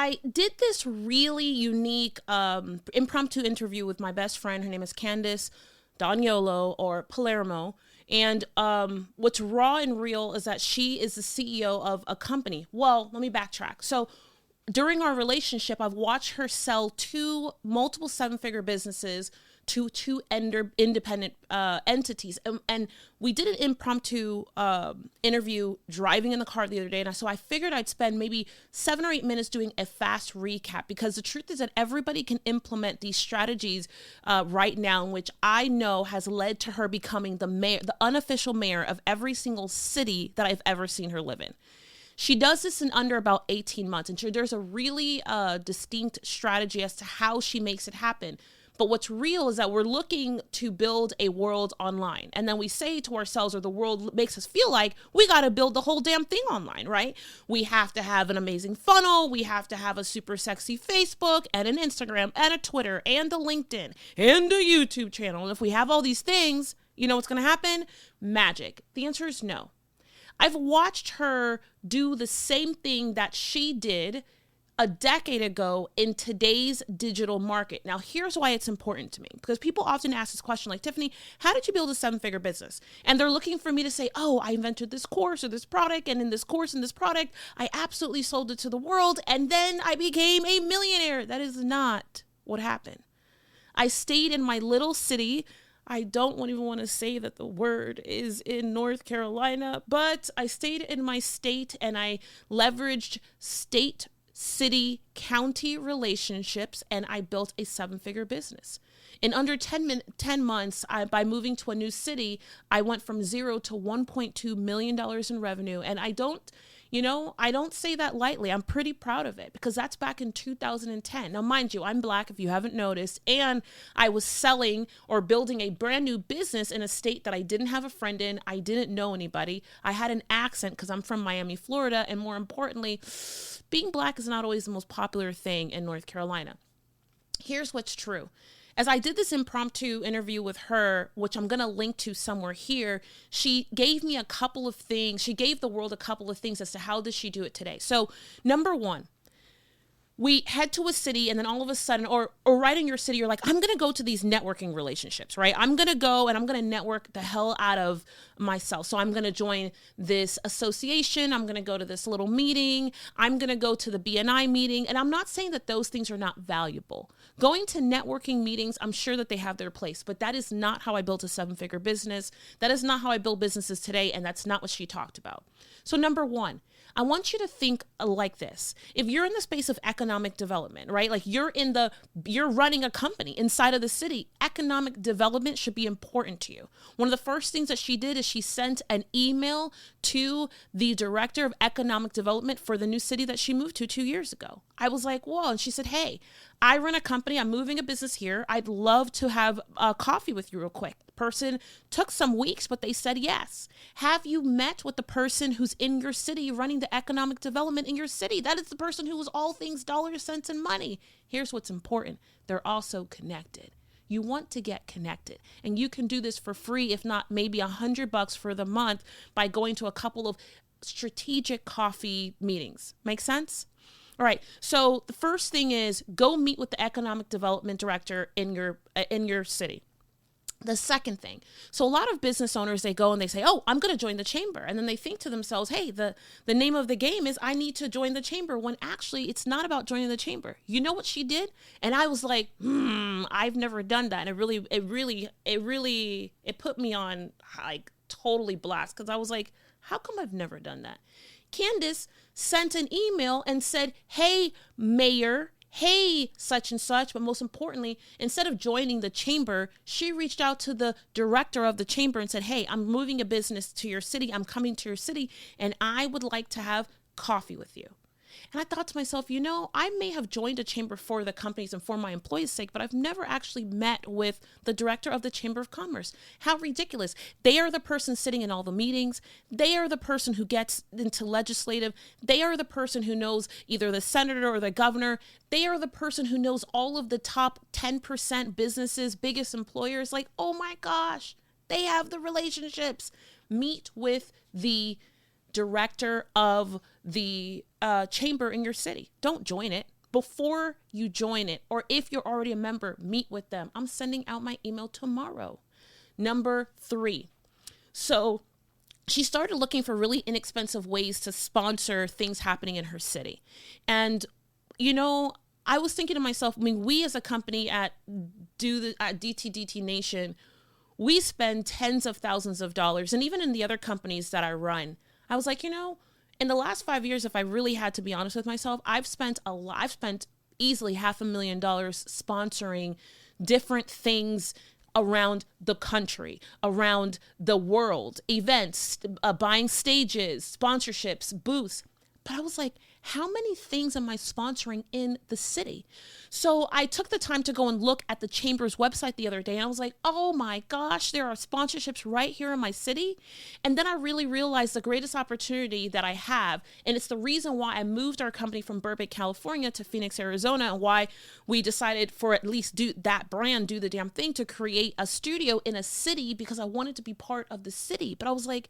I did this really unique impromptu interview with my best friend. Her name is Candice Daniolo or Palermo. And what's raw and real is that she is the CEO of a company. Well, let me backtrack. So during our relationship, I've watched her sell multiple seven-figure businesses to two independent entities. And we did an impromptu interview driving in the car the other day. And so I figured I'd spend maybe 7 or 8 minutes doing a fast recap, because the truth is that everybody can implement these strategies right now, in which I know has led to her becoming the mayor, the unofficial mayor of every single city that I've ever seen her live in. She does this in under about 18 months. And there's a really distinct strategy as to how she makes it happen. But what's real is that we're looking to build a world online. And then we say to ourselves, or the world makes us feel like, we got to build the whole damn thing online, right? We have to have an amazing funnel. We have to have a super sexy Facebook and an Instagram and a Twitter and a LinkedIn and a YouTube channel. And if we have all these things, you know what's going to happen? Magic. The answer is no. I've watched her do the same thing that she did a decade ago in today's digital market. Now, here's why it's important to me, because people often ask this question like, Tiffany, how did you build a 7-figure business? And they're looking for me to say, oh, I invented this course or this product, and in this course and this product, I absolutely sold it to the world, and then I became a millionaire. That is not what happened. I stayed in my little city. I don't even want to say that the word is in North Carolina, but I stayed in my state, and I leveraged state, city, county relationships, and I built a 7-figure business. In under 10 months, by moving to a new city, I went from 0 to $1.2 million in revenue. And I don't say that lightly. I'm pretty proud of it, because that's back in 2010. Now, mind you, I'm Black, if you haven't noticed, and I was selling or building a brand new business in a state that I didn't have a friend in. I didn't know anybody. I had an accent because I'm from Miami, Florida. And more importantly, being Black is not always the most popular thing in North Carolina. Here's what's true. As I did this impromptu interview with her, which I'm going to link to somewhere here, she gave me a couple of things. She gave the world a couple of things as to how does she do it today. So number one, we head to a city, and then all of a sudden, or right in your city, you're like, I'm going to go to these networking relationships, right? I'm going to go and I'm going to network the hell out of myself. So I'm going to join this association. I'm going to go to this little meeting. I'm going to go to the BNI meeting. And I'm not saying that those things are not valuable. Going to networking meetings, I'm sure that they have their place, but that is not how I built a 7-figure business. That is not how I build businesses today. And that's not what she talked about. So number one, I want you to think like this. If you're in the space of economic development, right? Like you're running a company inside of the city, economic development should be important to you. One of the first things that she did is she sent an email to the director of economic development for the new city that she moved to 2 years ago. I was like, whoa. And she said, hey, I run a company. I'm moving a business here. I'd love to have a coffee with you real quick. Person took some weeks, but they said yes. Have you met with the person who's in your city running the economic development in your city? That is the person who is all things dollars, cents, and money. Here's what's important. They're also connected. You want to get connected, and you can do this for free, if not maybe $100 for the month, by going to a couple of strategic coffee meetings. Make sense? All right. So the first thing is go meet with the economic development director in your city. The second thing, so a lot of business owners, they go and they say, oh, I'm going to join the chamber. And then they think to themselves, hey, the name of the game is I need to join the chamber, when actually it's not about joining the chamber. You know what she did? And I was like, I've never done that. And it put me on like totally blast, because I was like, how come I've never done that? Candice sent an email and said, hey, mayor, hey, such and such. But most importantly, instead of joining the chamber, she reached out to the director of the chamber and said, hey, I'm moving a business to your city. I'm coming to your city, and I would like to have coffee with you. And I thought to myself, I may have joined a chamber for the companies and for my employees' sake, but I've never actually met with the director of the Chamber of Commerce. How ridiculous. They are the person sitting in all the meetings. They are the person who gets into legislative. They are the person who knows either the senator or the governor. They are the person who knows all of the top 10% businesses, biggest employers. Like, oh my gosh, they have the relationships. Meet with the director of the chamber in your city. Don't join it. before you join it, or if you're already a member, meet with them. I'm sending out my email tomorrow. Number 3. So she started looking for really inexpensive ways to sponsor things happening in her city. And, I was thinking to myself, we as a company at DTDT Nation, we spend tens of thousands of dollars. And even in the other companies that I run, I was like, in the last 5 years, if I really had to be honest with myself, I've spent easily $500,000 sponsoring different things around the country, around the world, events, buying stages, sponsorships, booths. But I was like, how many things am I sponsoring in the city? So I took the time to go and look at the Chamber's website the other day, and I was like, oh my gosh, there are sponsorships right here in my city. And then I really realized the greatest opportunity that I have, and it's the reason why I moved our company from Burbank, California to Phoenix, Arizona, and why we decided for at least do the damn thing, to create a studio in a city, because I wanted to be part of the city. But I was like,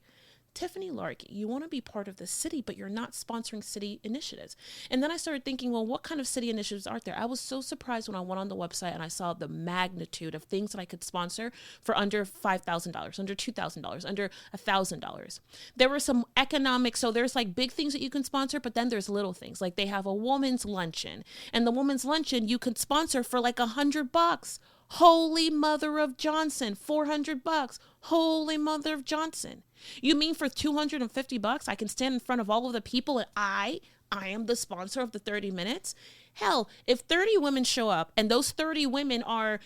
Tiffany Larkey, you want to be part of the city, but you're not sponsoring city initiatives. And then I started thinking, well, what kind of city initiatives are there? I was so surprised when I went on the website and I saw the magnitude of things that I could sponsor for under $5,000, under $2,000, under $1,000. There were some economic, so there's like big things that you can sponsor, but then there's little things. Like they have a woman's luncheon, and the woman's luncheon you can sponsor for like $100. Holy Mother of Johnson, $400. Holy Mother of Johnson. You mean for $250, I can stand in front of all of the people and I am the sponsor of the 30 minutes? Hell, if 30 women show up and those 30 women are,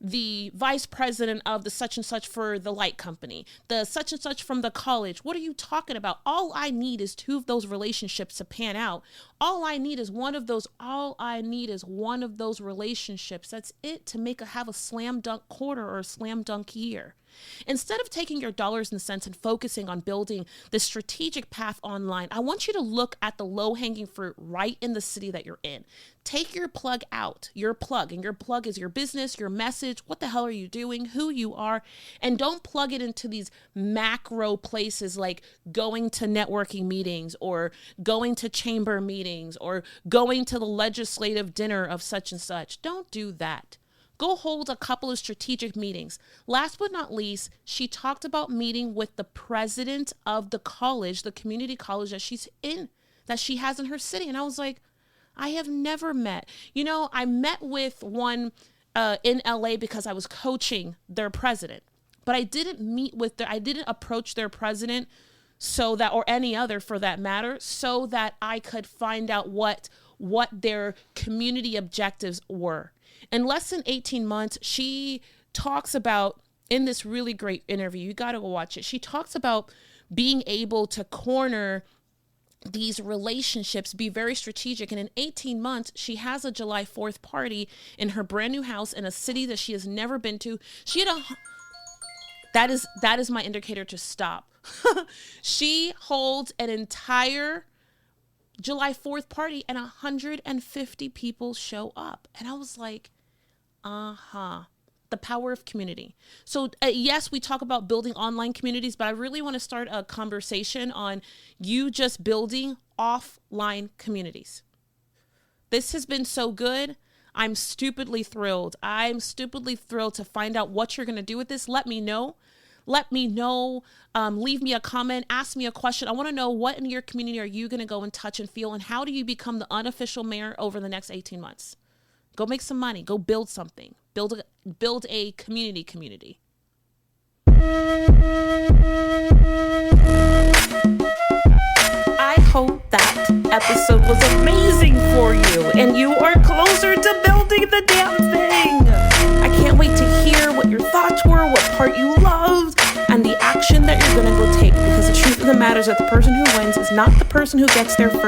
the vice president of the such and such for the light company, the such and such from the college, what are you talking about? All I need is 2 of those relationships to pan out. All I need is one of those relationships. That's it to have a slam dunk quarter or a slam dunk year. Instead of taking your dollars and cents and focusing on building the strategic path online, I want you to look at the low-hanging fruit right in the city that you're in. Take your plug out, and your plug is your business, your message, what the hell are you doing, who you are, and don't plug it into these macro places like going to networking meetings or going to chamber meetings or going to the legislative dinner of such and such. Don't do that. Go hold a couple of strategic meetings. Last but not least, she talked about meeting with the president of the college, the community college that she has in her city. And I was like, I have never met. I met with one in LA because I was coaching their president, but I didn't approach their president or any other for that matter, so that I could find out what their community objectives were. In less than 18 months, she talks about, in this really great interview, you got to go watch it. She talks about being able to corner these relationships, be very strategic. And in 18 months, she has a July 4th party in her brand new house in a city that she has never been to. That is my indicator to stop. She holds an entire July 4th party and 150 people show up. And I was like, the power of community. So yes, we talk about building online communities, but I really want to start a conversation on you just building offline communities. This has been so good. I'm stupidly thrilled. To find out what you're going to do with this. Let me know. Leave me a comment, ask me a question. I want to know, what in your community are you going to go and touch and feel, and how do you become the unofficial mayor over the next 18 months? Go make some money. Go build something. Build a community. I hope that episode was amazing for you and you are closer to building the damn thing. I can't wait to hear what your thoughts were, what part you loved, and the action that you're going to go take, because the truth of the matter is that the person who wins is not the person who gets there first.